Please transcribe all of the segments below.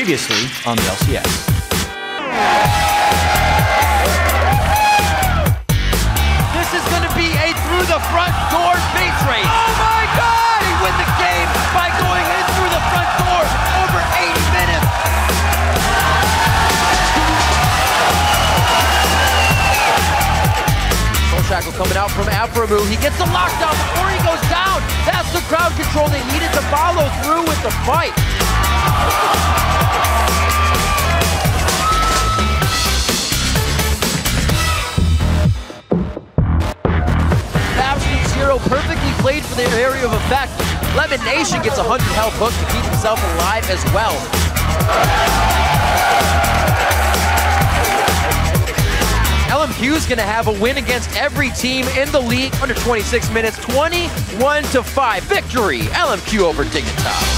Previously on the LCS. This is going to be a through the front door base race. Oh my God! He win the game by going in through the front door over 80 minutes. Soul Shackle coming out from Aframu. He gets the lockdown before he goes down. That's the crowd control they needed to follow through with the fight. Perfectly played for their area of effect. Lemon Nation gets 100 health hook to keep himself alive as well. LMQ's gonna have a win against every team in the league under 26 minutes, 21-5. Victory, LMQ over Dignitas.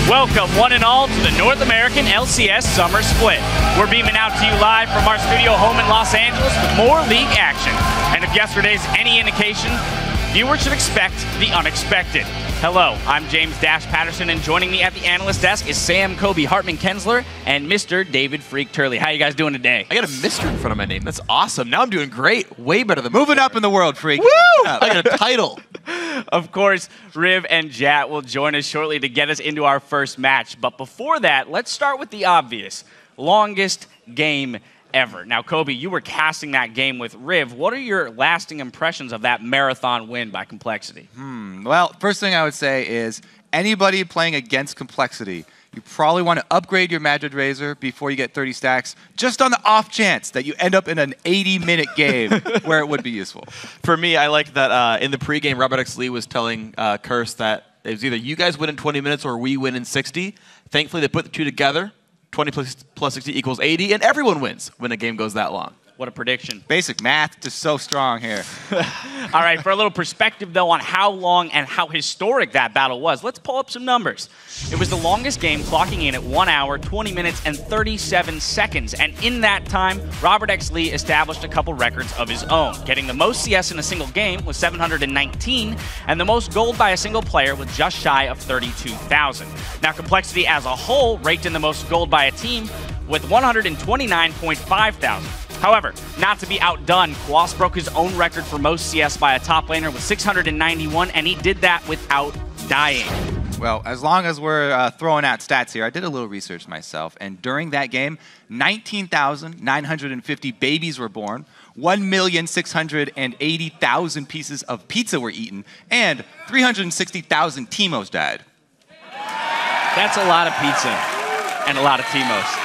Welcome, one and all, to the North American LCS Summer Split. We're beaming out to you live from our studio home in Los Angeles with more league action. And if yesterday's any indication, viewers should expect the unexpected. Hello, I'm James Dash Patterson, and joining me at the analyst desk is Sam Kobe Hartman-Kensler and Mr. David Freak Turley. How you guys doing today? I got a Mr. in front of my name. That's awesome. Now I'm doing great. Way better than moving up in the world, Freak. Woo! I got a title. Of course, Riv and Jat will join us shortly to get us into our first match. But before that, let's start with the obvious. Longest game ever. Now, Kobe, you were casting that game with Riv. What are your lasting impressions of that marathon win by Complexity? Well, first thing I would say is anybody playing against Complexity, you probably want to upgrade your Magic Razor before you get 30 stacks, just on the off chance that you end up in an 80-minute game where it would be useful. For me, I like that in the pregame, Robert X. Lee was telling Curse that it was either you guys win in 20 minutes or we win in 60. Thankfully, they put the two together. 20 plus 60 equals 80, and everyone wins when a game goes that long. What a prediction. Basic math, just so strong here. All right, for a little perspective, though, on how long and how historic that battle was, let's pull up some numbers. It was the longest game, clocking in at 1 hour, 20 minutes, and 37 seconds. And in that time, Robert X. Lee established a couple records of his own, getting the most CS in a single game with 719, and the most gold by a single player with just shy of 32,000. Now, Complexity as a whole raked in the most gold by a team with 129.5 thousand. However, not to be outdone, Quas broke his own record for most CS by a top laner with 691, and he did that without dying. Well, as long as we're throwing out stats here, I did a little research myself, and during that game, 19,950 babies were born, 1,680,000 pieces of pizza were eaten, and 360,000 Teemos died. That's a lot of pizza and a lot of Teemos.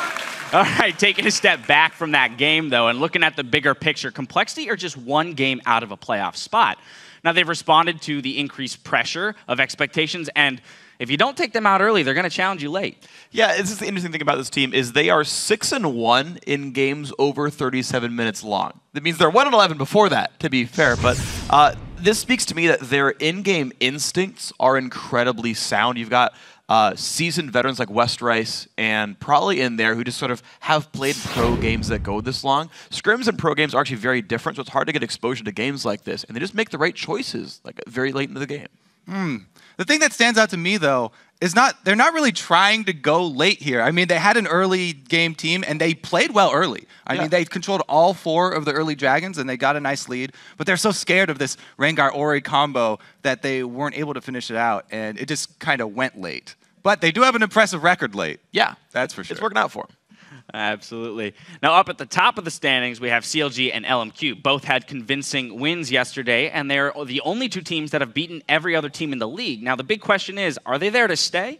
All right, taking a step back from that game, though, and looking at the bigger picture, Complexity are just one game out of a playoff spot. Now, they've responded to the increased pressure of expectations, and if you don't take them out early, they're going to challenge you late. Yeah, this is the interesting thing about this team is they are 6-1 in games over 37 minutes long. That means they're 1-11 before that, to be fair, but this speaks to me that their in-game instincts are incredibly sound. You've got seasoned veterans like West Rice and probably in there who just sort of have played pro games that go this long. Scrims and pro games are actually very different, so it's hard to get exposure to games like this, and they just make the right choices like very late into the game. The thing that stands out to me, though, is they're not really trying to go late here. I mean, they had an early game team, and they played well early. I mean, they controlled all 4 of the early dragons, and they got a nice lead. But they're so scared of this Rengar-Ori combo that they weren't able to finish it out, and it just kind of went late. But they do have an impressive record late. Yeah, that's for sure. It's working out for them. Absolutely. Now, up at the top of the standings, we have CLG and LMQ. Both had convincing wins yesterday, and they're the only two teams that have beaten every other team in the league. Now, the big question is, are they there to stay?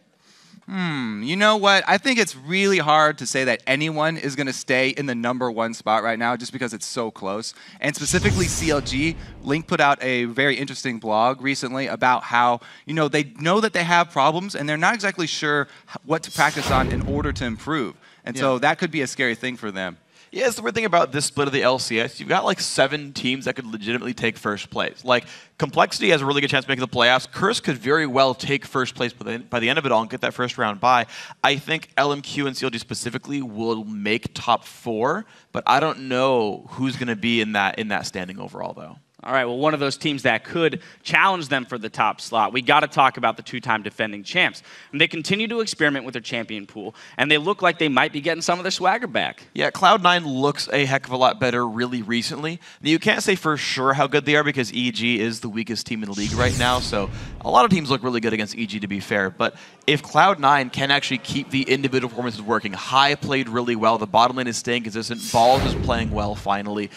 You know what? I think it's really hard to say that anyone is going to stay in the #1 spot right now just because it's so close. And specifically CLG, Link put out a very interesting blog recently about how, they know that they have problems and they're not exactly sure what to practice on in order to improve. And so that could be a scary thing for them. Yeah, it's the weird thing about this split of the LCS. You've got like 7 teams that could legitimately take first place. Like, Complexity has a really good chance of making the playoffs. Curse could very well take first place by the end of it all and get that first round bye. I think LMQ and CLG specifically will make top 4, but I don't know who's going to be in that standing overall, though. All right, well, one of those teams that could challenge them for the top slot, we got to talk about the 2-time defending champs. And they continue to experiment with their champion pool, and they look like they might be getting some of their swagger back. Yeah, Cloud9 looks a heck of a lot better really recently. Now, you can't say for sure how good they are because EG is the weakest team in the league right now, so a lot of teams look really good against EG, to be fair. But if Cloud9 can actually keep the individual performances working, High played really well, the bottom lane is staying consistent, Balls is playing well finally.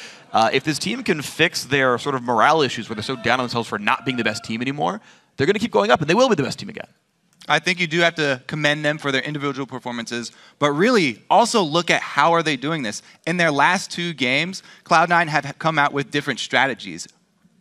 If this team can fix their sort of morale issues where they're so down on themselves for not being the best team anymore, they're going to keep going up, and they will be the best team again. I think you do have to commend them for their individual performances, but really also look at how are they doing this. In their last 2 games, Cloud9 have come out with different strategies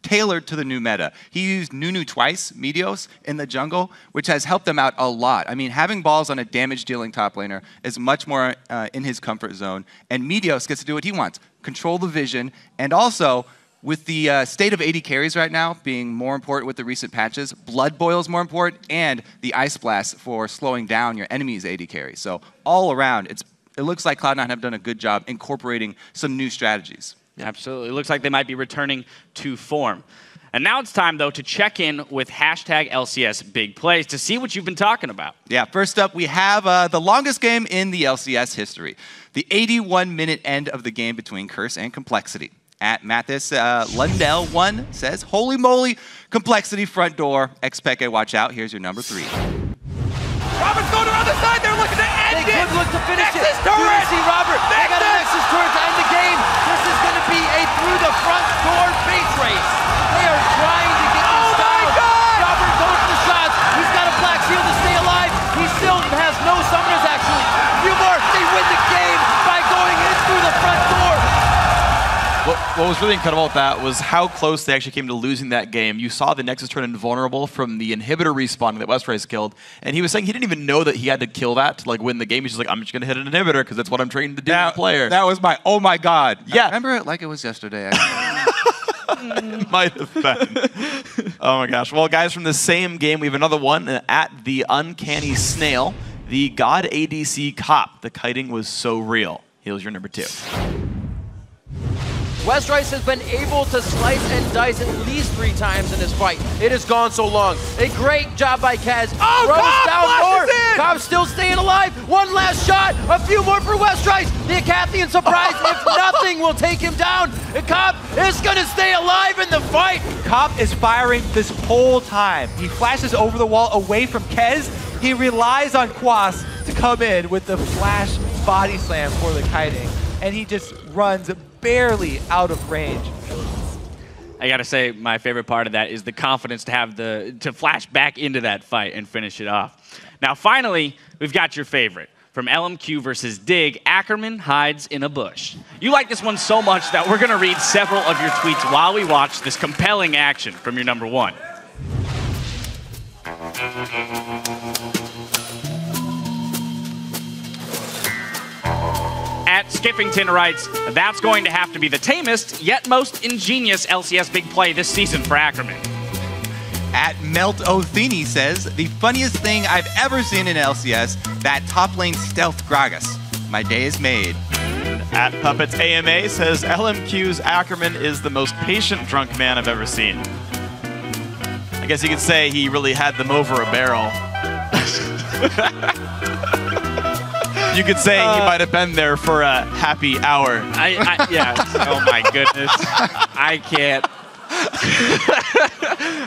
tailored to the new meta. He used Nunu twice, Meteos, in the jungle, which has helped them out a lot. I mean, having Balls on a damage-dealing top laner is much more in his comfort zone, and Meteos gets to do what he wants, control the vision, and also, with the state of AD carries right now being more important with the recent patches, Blood Boil is more important, and the Ice Blast for slowing down your enemy's AD carry. So all around, it looks like Cloud9 have done a good job incorporating some new strategies. Absolutely. It looks like they might be returning to form. And now it's time, though, to check in with #LCS Big Plays to see what you've been talking about. Yeah, first up, we have the longest game in the LCS history. The 81-minute end of the game between Curse and Complexity. At Mathis Lundell1 says, holy moly, Complexity front door. Expeke, watch out. Here's your number 3. Robert's going around the side. They're looking to end it. They could look to finish it. Nexus turret. Do you see Robert? They got a Nexus turret to end the game. This is going to be a through the front door base race. They are trying to get this down. Oh my God! Robert goes for the shots. He's got a black shield to stay alive. He still has no summoners, actually. A few more. They win the game by going in through the front door. What was really incredible about that was how close they actually came to losing that game. You saw the Nexus turn invulnerable from the inhibitor respawn that Westrice killed, and he was saying he didn't even know that he had to kill that to win the game. He's just like, I'm just going to hit an inhibitor because that's what I'm trained to do as a player. That was my, oh my God. Yeah. I remember it like it was yesterday. Might have been. Oh my gosh. Well, guys, from the same game, we have another one at the Uncanny Snail, the God ADC Cop. The kiting was so real. Here's your number 2. Westrice has been able to slice and dice at least 3 times in this fight. It has gone so long. A great job by Kaz. Oh, Cobb flashes in! Cobb's still staying alive. One last shot. A few more for Westrice. The Acathian surprise, if nothing, will take him down. And Cobb is going to stay alive in the fight. Cobb is firing this whole time. He flashes over the wall away from Kez. He relies on Quas to come in with the flash body slam for the kiting. And he just runs barely out of range. I gotta say, my favorite part of that is the confidence to have to flash back into that fight and finish it off. Now, finally, we've got your favorite. From LMQ versus Dig, Ackerman hides in a bush. You like this one so much that we're gonna read several of your tweets while we watch this compelling action from your number 1. At Skiffington writes, that's going to have to be the tamest, yet most ingenious LCS big play this season for Ackerman. At Melt Othini says, the funniest thing I've ever seen in LCS, that top lane stealth Gragas. My day is made. At Puppets AMA says, LMQ's Ackerman is the most patient drunk man I've ever seen. I guess you could say he really had them over a barrel. You could say he might have been there for a happy hour. Yeah. Oh my goodness. I can't.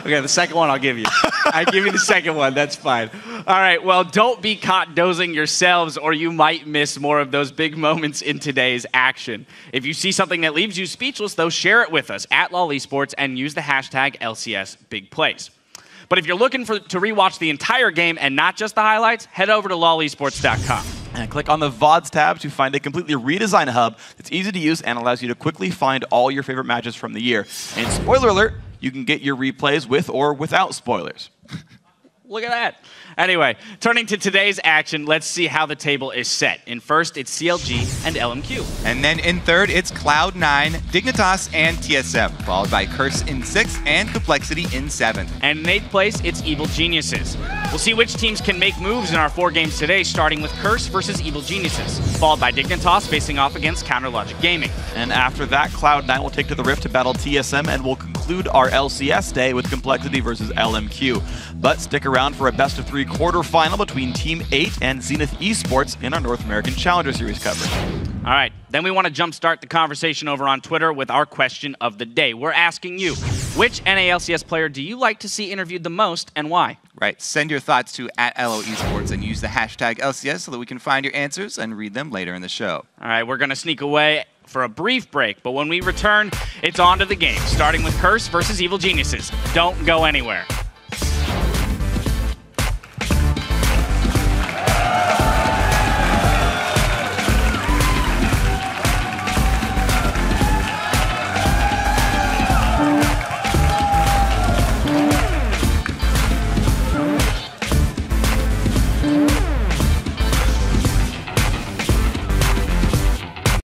Okay, the second one I'll give you. I give you the second one. That's fine. All right. Well, don't be caught dozing yourselves, or you might miss more of those big moments in today's action. If you see something that leaves you speechless, though, share it with us at LOL Esports and use the hashtag LCS Big Plays. But if you're looking to rewatch the entire game and not just the highlights, head over to lolesports.com. And click on the VODs tab to find a completely redesigned hub that's easy to use and allows you to quickly find all your favorite matches from the year. And spoiler alert, you can get your replays with or without spoilers. Look at that. Anyway, turning to today's action, let's see how the table is set. In first, it's CLG and LMQ. And then in third, it's Cloud9, Dignitas, and TSM, followed by Curse in 6th and Complexity in 7th. And in 8th place, it's Evil Geniuses. We'll see which teams can make moves in our 4 games today, starting with Curse versus Evil Geniuses, followed by Dignitas facing off against Counterlogic Gaming. And after that, Cloud9 will take to the Rift to battle TSM, and we'll conclude our LCS day with Complexity versus LMQ. But stick around for a best-of-3 quarterfinal between Team 8 and Zenith Esports in our North American Challenger Series coverage. All right, then we want to jumpstart the conversation over on Twitter with our question of the day. We're asking you, which NALCS player do you like to see interviewed the most and why? Right, send your thoughts to @LO Esports and use the hashtag LCS so that we can find your answers and read them later in the show. All right, we're going to sneak away for a brief break, but when we return, it's on to the game, starting with Curse versus Evil Geniuses. Don't go anywhere.